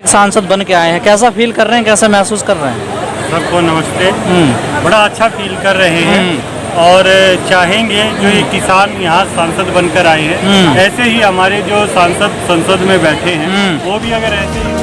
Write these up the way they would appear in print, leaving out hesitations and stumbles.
सांसद बन के आए हैं, कैसा फील कर रहे हैं, कैसा महसूस कर रहे हैं? सबको नमस्ते। बड़ा अच्छा फील कर रहे हैं और चाहेंगे जो ये किसान यहाँ सांसद बनकर आए हैं, ऐसे ही हमारे जो सांसद संसद में बैठे हैं वो भी अगर ऐसे ही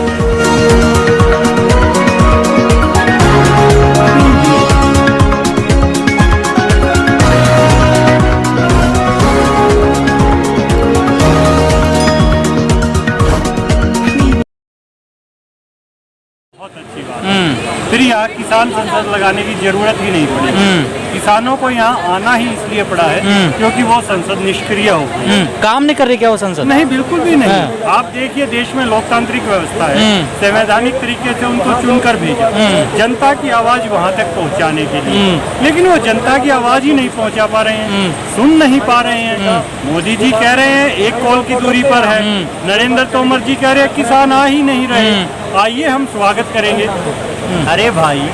बहुत अच्छी बात है। फिर यहाँ किसान संसद लगाने की जरूरत ही नहीं पड़ी। किसानों को यहाँ आना ही इसलिए पड़ा है क्योंकि वो संसद निष्क्रिय हो गई। काम नहीं कर रही क्या वो संसद? नहीं, बिल्कुल भी नहीं। आप देखिए, देश में लोकतांत्रिक व्यवस्था है, संवैधानिक तरीके से उनको चुनकर भेजा जनता की आवाज वहाँ तक पहुँचाने के लिए, लेकिन वो जनता की आवाज ही नहीं पहुँचा पा रहे हैं, सुन नहीं पा रहे हैं। मोदी जी कह रहे हैं 1 कॉल की दूरी पर है, नरेंद्र तोमर जी कह रहे हैं किसान आ ही नहीं रहे। आइए हम स्वागत करेंगे। अरे भाई,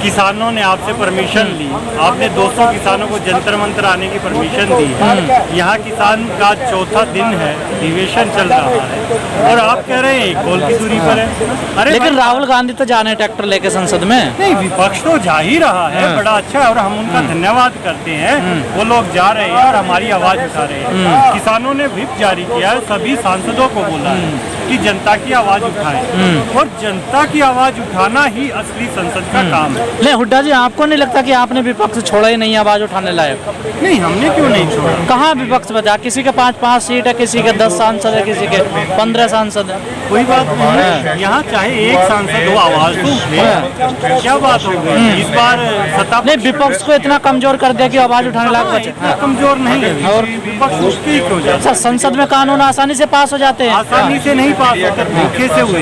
किसानों ने आपसे परमिशन ली, आपने 200 किसानों को जंतर मंतर आने की परमिशन दी है। यहाँ किसान का 4था दिन है, अधिवेशन चल रहा है और आप कह रहे हैं 1 कॉल की दूरी पर है। अरे लेकिन राहुल गांधी तो जाने ट्रैक्टर लेके संसद में। नहीं, विपक्ष तो जा ही रहा है, बड़ा अच्छा है और हम उनका धन्यवाद करते हैं। वो लोग जा रहे हैं और हमारी आवाज उठा रहे हैं। किसानों ने व्हिप जारी किया है, सभी सांसदों को बोला है कि जनता की आवाज उठाएं और जनता की आवाज उठाना ही असली संसद का काम है। नहीं हुड्डा जी, आपको नहीं लगता कि आपने विपक्ष छोड़ा ही नहीं आवाज उठाने लायक? नहीं, हमने क्यों नहीं छोड़ा? कहाँ विपक्ष बचा? किसी के 5-5 सीट है, किसी के 10 सांसद है, किसी के 15 सांसद है। कोई बात नहीं, यहाँ चाहे एक सांसद हो, आवाज तो उठे। क्या बात हो गई इस बार सत्ता? नहीं, विपक्ष को इतना कमजोर कर दिया कि आवाज उठाने लायक बचे। कमजोर नहीं है और विपक्ष उठते ही क्यों जाए? सर, संसद में कानून आसानी से पास हो जाते हैं। आसानी से नहीं पास होते, धोखे से हुए।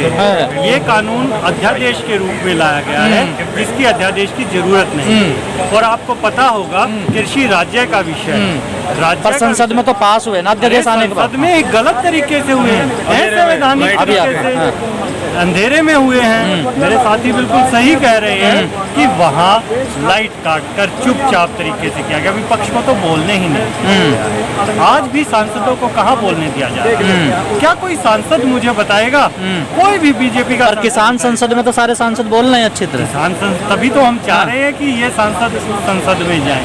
ये कानून अध्यादेश के रूप में लाया गया है, जिसकी अध्यादेश की जरूरत नहीं। और आपको पता होगा कृषि राज्य का विषय है, पर संसद में तो पास हुए ना अध्यादेश आने के बाद। संसद में एक गलत तरीके से हुए हैं, संवैधानिक तरीके से अंधेरे में हुए हैं। मेरे साथी बिल्कुल सही कह रहे हैं कि वहाँ लाइट काट कर चुपचाप तरीके से किया गया, विपक्ष को तो बोलने ही नहीं। आज भी सांसदों को कहाँ बोलने दिया जा रहा है? क्या कोई सांसद मुझे बताएगा? कोई भी बीजेपी का? और किसान संसद में तो सारे सांसद बोल रहे हैं अच्छी तरह। किसान संसद, तभी तो हम चाह रहे हैं कि ये सांसद संसद में जाएं।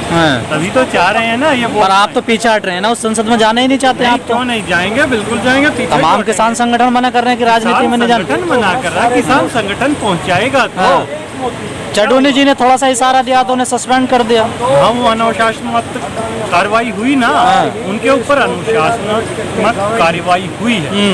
तभी तो चाह रहे हैं ना ये। पर आप तो पीछे हट रहे हैं ना, उस संसद में जाना ही नहीं चाहते आप। क्यों नहीं जाएंगे? बिल्कुल जाएंगे। तमाम किसान संगठन मना कर रहे हैं कि राजनीति में नहीं जाना। मना कर रहा है, किसान संगठन पहुंचाएगा तो। चडोनी जी ने थोड़ा सा इशारा दिया तो उन्हें सस्पेंड कर दिया। हाँ, वो अनुशासनात्मक कार्रवाई हुई ना, उनके ऊपर अनुशासनात्मक कार्रवाई हुई है।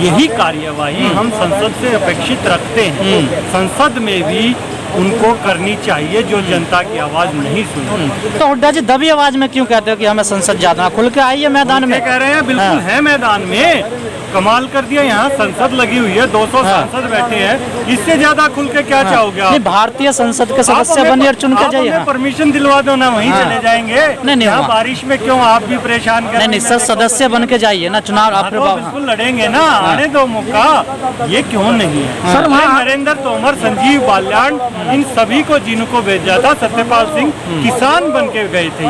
यही कार्यवाही हम संसद से अपेक्षित रखते हैं। संसद में भी उनको करनी चाहिए जो जनता की आवाज नहीं सुनी। तो हुड्डा जी, दबी आवाज में क्यों कहते हो कि हमें संसद जाना? खुल के आइए मैदान में। कह रहे हैं, बिल्कुल है मैदान में। कमाल कर दिया, यहाँ संसद लगी हुई है, 200 सांसद बैठे हैं, इससे ज्यादा खुल के क्या चाहोगे आप? भारतीय संसद के सदस्य बनिए और चुन के जाइए। परमिशन दिलवा दो ना, वहीं चले जाएंगे। नहीं, यहाँ बारिश में क्यों आप भी परेशान कर? नहीं, सर, सदस्य बन के जाइए ना, चुनाव आप बिल्कुल लड़ेंगे ना, आने दो मौका। ये क्यों नहीं है? सर, नरेंद्र तोमर, संजीव बाल्यान, इन सभी को जिनको भेजा था, सत्यपाल सिंह किसान बन के गए थे।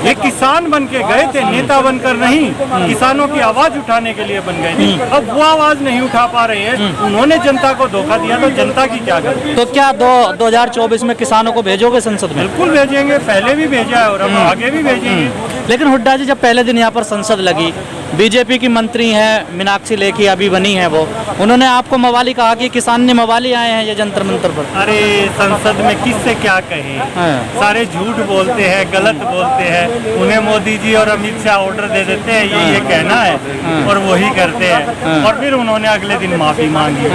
ये किसान बन के गए थे, नेता बनकर नहीं, किसानों की आवाज उठाने के लिए बन गए थे। अब वो आवाज नहीं उठा पा रहे हैं, उन्होंने जनता को धोखा दिया, तो जनता की क्या करें? तो क्या 2024 में किसानों को भेजोगे संसद में? बिल्कुल भेजेंगे, पहले भी भेजा है और अब आगे भी भेजेंगे। लेकिन हुड्डा जी, जब पहले दिन यहाँ पर संसद लगी, बीजेपी की मंत्री हैं मीनाक्षी लेखी, अभी बनी है वो, उन्होंने आपको मवाली कहा कि किसान ने मवाली आए हैं ये जंतर मंतर पर। अरे संसद में किससे क्या कहे? सारे झूठ बोलते हैं, गलत बोलते हैं। उन्हें मोदी जी और अमित शाह ऑर्डर दे देते हैं ये कहना है और वही करते हैं, और फिर उन्होंने अगले दिन माफी मांगी।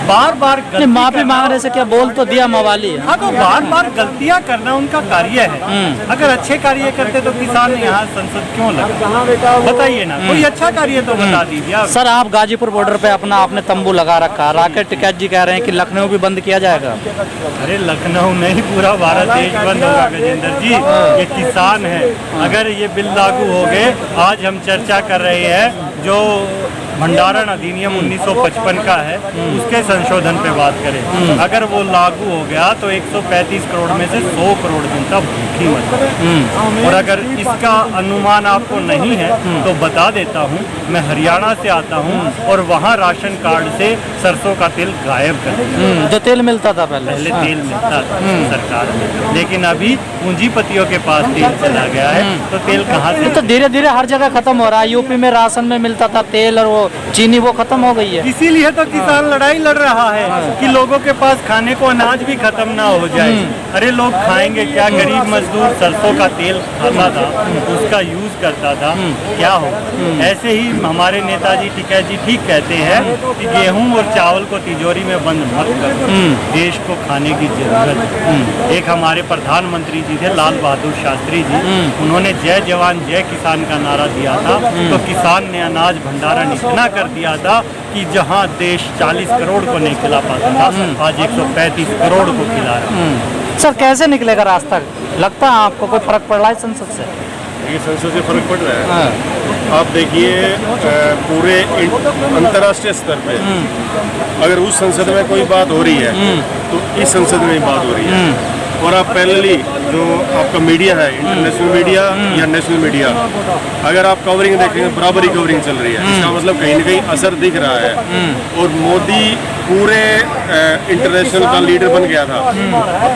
बार बार माफी मांगने से क्या बोल तो दिया मवाली। हाँ, तो बार बार गलतियाँ करना उनका कार्य है। अगर अच्छे कार्य करते तो किसान यहाँ संसद क्यों लगा? बताइए ना, कोई अच्छा कार्य तो बता दीजिए। सर, आप गाजीपुर बॉर्डर पे अपना आपने तंबू लगा रखा, राकेश टिकैत जी कह रहे हैं कि लखनऊ भी बंद किया जाएगा। अरे लखनऊ नहीं, पूरा भारत देश बंद होगा गजेंद्र जी। ये किसान है, अगर ये बिल लागू हो गए, आज हम चर्चा कर रहे हैं जो भंडारण अधिनियम 1955 का है, उसके संशोधन पे बात करें, अगर वो लागू हो गया तो 135 करोड़ में से 100 करोड़ जनता भूखी मर। और अगर इसका अनुमान आपको नहीं है तो बता देता हूँ, मैं हरियाणा से आता हूँ और वहाँ राशन कार्ड से सरसों का तेल गायब कर दिया। जो तेल मिलता था पहले तेल मिलता था सरकार में, लेकिन अभी पूंजीपतियों के पास तेल चला गया है, तो तेल कहाँ से? तो धीरे धीरे हर जगह खत्म हो रहा है। यूपी में राशन में मिलता था तेल और वो चीनी, वो खत्म हो गई है। इसीलिए तो किसान लड़ाई लड़ रहा है कि लोगों के पास खाने को अनाज भी खत्म ना हो जाए। अरे लोग खाएंगे क्या? गरीब मजदूर सरसों का तेल खाता था, उसका यूज करता था, क्या हो? ऐसे ही हमारे नेताजी टिकैत जी ठीक कहते हैं कि गेहूं और चावल को तिजोरी में बंद मत करो, देश को खाने की जरूरत है। एक हमारे प्रधानमंत्री जी थे लाल बहादुर शास्त्री जी, उन्होंने जय जवान जय किसान का नारा दिया था, तो किसान ने अनाज भंडारण इतना कर दिया था कि जहां देश 40 करोड़ को नहीं खिला पाता था, आज 135 करोड़ को खिला रहा है। सर कैसे निकलेगा रास्ता? लगता है आपको कोई फर्क पड़ रहा है संसद से? ये संसद से फर्क पड़ रहा है। आप देखिए पूरे अंतर्राष्ट्रीय स्तर पे अगर उस संसद में कोई बात हो रही है तो इस संसद में ही बात हो रही है। और आप पहले जो आपका मीडिया है, इंटरनेशनल मीडिया या नेशनल मीडिया, अगर आप कवरिंग देखेंगे बराबरी कवरिंग चल रही है, इसका मतलब कहीं ना कहीं असर दिख रहा है। और मोदी पूरे इंटरनेशनल का लीडर बन गया था।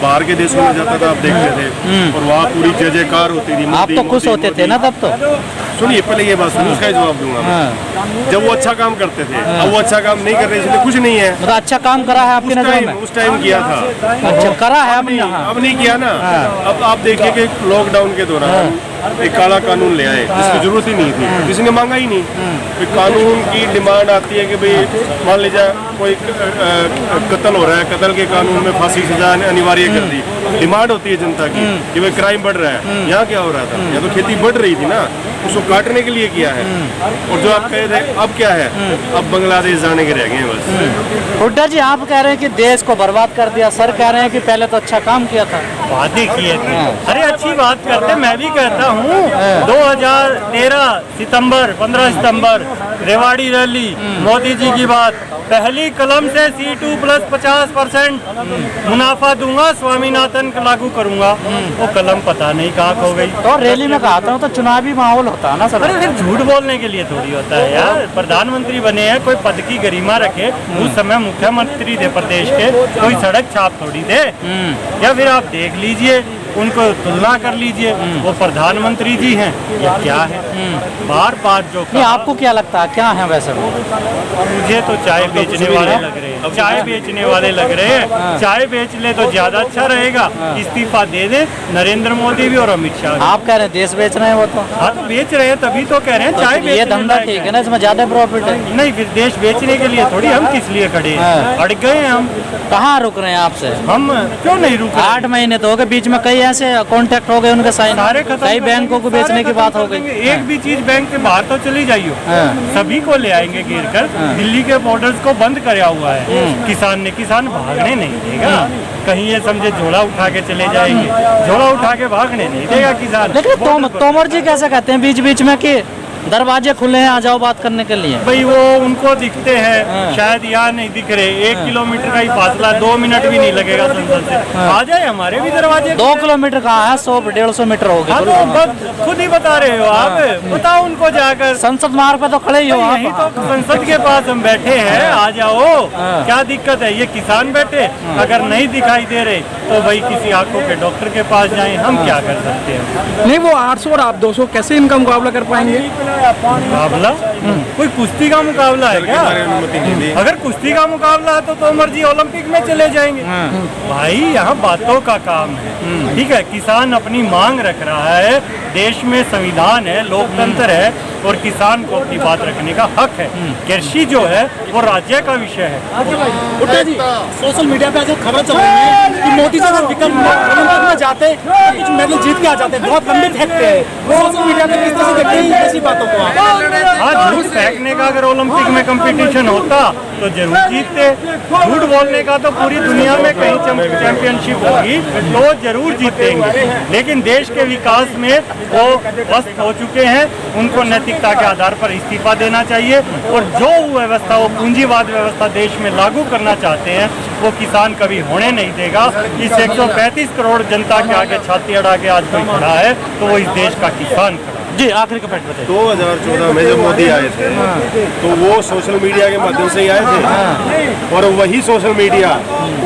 बाहर के देशों में जाता था, आप देखते थे, और वहाँ पूरी जय जयकार होती थी। आप तो खुश होते थे ना तब? तो सुनिए पहले ये बात सुनिए, उसका जवाब दूंगा मैं। जब वो अच्छा काम करते थे, अब वो अच्छा काम नहीं कर रहे, इसलिए कुछ नहीं है। मतलब अच्छा काम करा है आपकी नजर में? उस टाइम किया था। अच्छा करा है अब नहीं किया ना। अब आप देखिए कि लॉकडाउन के दौरान एक काला कानून ले आए जिसकी जरूरत ही नहीं थी, किसी ने मांगा ही नहीं। एक कानून की डिमांड आती है कि भाई मान लीजिए कोई कत्ल हो रहा है, कत्ल के कानून में फांसी सजा अनिवार्य कर दी। डिमांड होती है जनता की कि भाई क्राइम बढ़ रहा है। यहाँ क्या हो रहा था? यहाँ तो खेती बढ़ रही थी ना, उसको काटने के लिए किया है। और जो आप कह रहे थे अब क्या है, अब बांग्लादेश जाने के रह गए हैं बस। हुड्डा जी आप कह रहे हैं कि देश को बर्बाद कर दिया, सर कह रहे हैं कि पहले तो अच्छा काम किया था। वादे किए थे, अरे अच्छी बात करते, मैं भी कहता हूँ। 2013 सितंबर 15 सितंबर रेवाड़ी रैली, मोदी जी की बात, पहली कलम से C2 प्लस 50% मुनाफा दूंगा, स्वामीनाथन को लागू करूंगा। वो कलम पता नहीं कहाँ खो गई। तो रैली में कहा था तो चुनावी माहौल होता है ना सर? अरे झूठ बोलने के लिए थोड़ी होता है यार। प्रधानमंत्री बने हैं, कोई पद की गरिमा रखे। उस समय मुख्यमंत्री थे प्रदेश के, कोई सड़क छाप थोड़ी थे। या फिर आप देख लीजिए, उनको तुलना कर लीजिए, वो प्रधानमंत्री जी हैं या क्या है। बार बार जो नहीं, आपको क्या लगता है क्या है वैसे? मुझे तो चाय बेचने वाले लग रहे हैं, चाय बेचने वाले लग रहे हैं। चाय बेच ले तो ज्यादा अच्छा रहेगा, इस्तीफा दे दे नरेंद्र मोदी भी और अमित शाह। आप कह रहे हैं देश बेच रहे हैं, वो तो हाँ तो बेच रहे हैं, तभी तो कह रहे हैं चाय ये धंधा ठीक है ना, इसमें ज्यादा प्रॉफिट है। नहीं, फिर देश बेचने के लिए थोड़ी हम किस लिए खड़े हैं? अड़ गए हम। कहाँ रुक रहे हैं आपसे? हम क्यों नहीं रुक? 8 महीने तो हो गए, बीच में कई ऐसे कॉन्टेक्ट हो गए उनके साइन, सारे खत्म, कई बैंकों को बेचने की बात हो गई। एक भी चीज बैंक के बाहर तो चली जाइयो, सभी को ले आएंगे घेर कर। दिल्ली के बॉर्डर्स को बंद कराया हुआ है किसान ने। किसान भागने नहीं देगा, कहीं ये समझे झोला उठा के चले जाएंगे, झोला उठा के भागने नहीं देगा किसान। लेकिन तोमर जी कैसे कहते हैं बीच बीच में कि दरवाजे खुले हैं, आ जाओ बात करने के लिए? भाई वो उनको दिखते हैं, शायद यहाँ नहीं दिख रहे। 1 किलोमीटर का ही फासला, 2 मिनट भी नहीं लगेगा संसद से। आ जाए, हमारे भी दरवाजे। 2 किलोमीटर कहाँ है, 100-150 मीटर हो गए। तो खुद ही बता रहे हो आप, बताओ उनको जाकर। संसद मार्ग पे तो खड़े ही हो आप। यही तो संसद के पास हम बैठे हैं, आ जाओ, क्या दिक्कत है? ये किसान बैठे, अगर नहीं दिखाई दे रहे तो भाई किसी आंखों के डॉक्टर के पास जाएं, हम क्या कर सकते हैं? नहीं, वो 800 और आप 200 कैसे इनका मुकाबला कर पाएंगे? मुकाबला कोई कुश्ती का मुकाबला है क्या? अगर कुश्ती का मुकाबला है तो तोमर जी ओलंपिक में चले जाएंगे। भाई यहाँ बातों का काम है, ठीक है। किसान अपनी मांग रख रहा है, देश में संविधान है, लोकतंत्र है, और किसान को अपनी बात रखने का हक है। कृषि जो है वो राज्य का विषय है। हुड्डा जी, सोशल मीडिया पे आज खबर चल रही है कि मोदी जी अगर ओलंपिक में जाते कुछ मेडल जीत के आ जाते, बहुत लंबे फेंकते हैं। सोशल मीडिया पे किस तरह से देखते हैं ऐसी बात? बातों को आप? हाँ, झूठ फेंकने का अगर ओलंपिक में कंपटीशन होता तो जरूर जीतते। झूठ बोलने का तो पूरी दुनिया में कहीं चैंपियनशिप होगी तो वो जरूर जीतेंगे, लेकिन देश के विकास में वो पस्त हो चुके हैं। उनको नैतिकता के आधार पर इस्तीफा देना चाहिए और जो व्यवस्था वो पूंजीवाद व्यवस्था देश में लागू करना चाहते हैं वो किसान कभी होने नहीं देगा। इस 135 करोड़ जनता के आगे छाती अड़ा के आज कोई खड़ा है तो वो इस देश का किसान खड़ा है। जी आखिरी कमेंट बताइए। 2014 में जब मोदी आए थे तो वो सोशल मीडिया के माध्यम से ही आए थे और वही सोशल मीडिया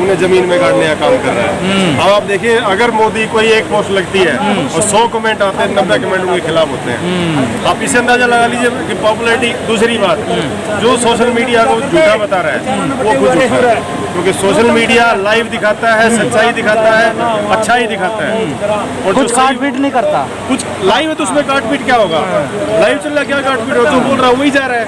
उन्हें जमीन में गाड़ने का काम कर रहा है। अब आप देखिए, अगर मोदी कोई एक पोस्ट लगती है और 100 कमेंट आते हैं, 90 कमेंट उनके खिलाफ होते हैं। आप इसे अंदाजा लगा लीजिए कि पॉपुलैरिटी। दूसरी बात, जो सोशल मीडिया को झूठा बता रहा है वो खुद झूठा है, क्योंकि सोशल मीडिया लाइव दिखाता है, सच्चाई दिखाता है, अच्छाई दिखाता है और कुछ काट पीट नहीं करता। कुछ लाइव है तो उसमें काट पीट क्या होगा? लाइव चल रहा, क्या काट पीट हो? जो बोल रहा वही जा रहा है।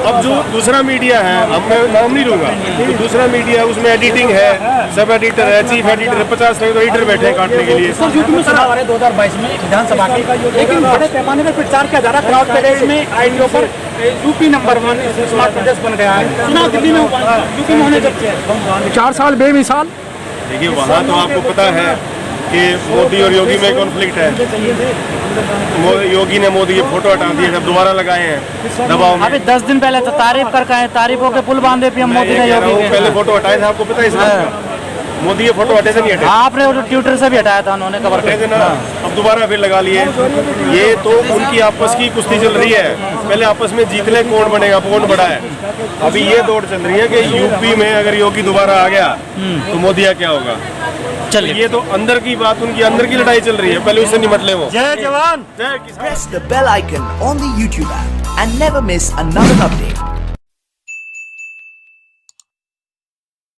अब जो दूसरा मीडिया है, अब मैं नाम नहीं लूंगा, तो दूसरा मीडिया उसमें एडिटिंग है, सब एडिटर है, चीफ एडिटर है, 50 तो एडिटर बैठे हैं काटने के लिए। सर, यूपी में चुनाव आ रहे 2022 में विधानसभा के, लेकिन बड़े पैमाने पर प्रचार किया जा रहा है। उत्तर प्रदेश में आईटी पर यूपी नंबर 1 स्मार्ट प्रदेश बन गया है। चुनाव दिल्ली में यूपी में होने जब 4 साल बेमिसाल। देखिए, वहाँ तो आपको पता है कि मोदी और योगी में कॉन्फ्लिक्ट है। योगी ने मोदी की फोटो हटा दी है, जब दोबारा लगाए हैं दबाव में। अभी 10 दिन पहले तो तारीफ कर कहे, तारीफों के पुल बांधे पीएम मोदी ने योगी के। पहले फोटो हटाए थे, आपको पता है इस बात का? मोदी ये फोटो हटे से नहीं हटे। आपने वो ट्विटर से भी हटाया था उन्होंने, कवर हटे थे ना, अब दोबारा फिर लगा लिए। ये तो उनकी आपस की कुश्ती चल रही है, पहले आपस में जीत ले कौन बनेगा, कौन बड़ा है। अभी ये दौड़ चल रही है कि यूपी में अगर योगी दोबारा आ गया तो मोदिया क्या होगा। चलिए, ये तो अंदर की बात, उनकी अंदर की लड़ाई चल रही है, पहले उससे निपट ले वो। जय जवान, जय किसान। Press the bell icon on the YouTube app and never miss another update.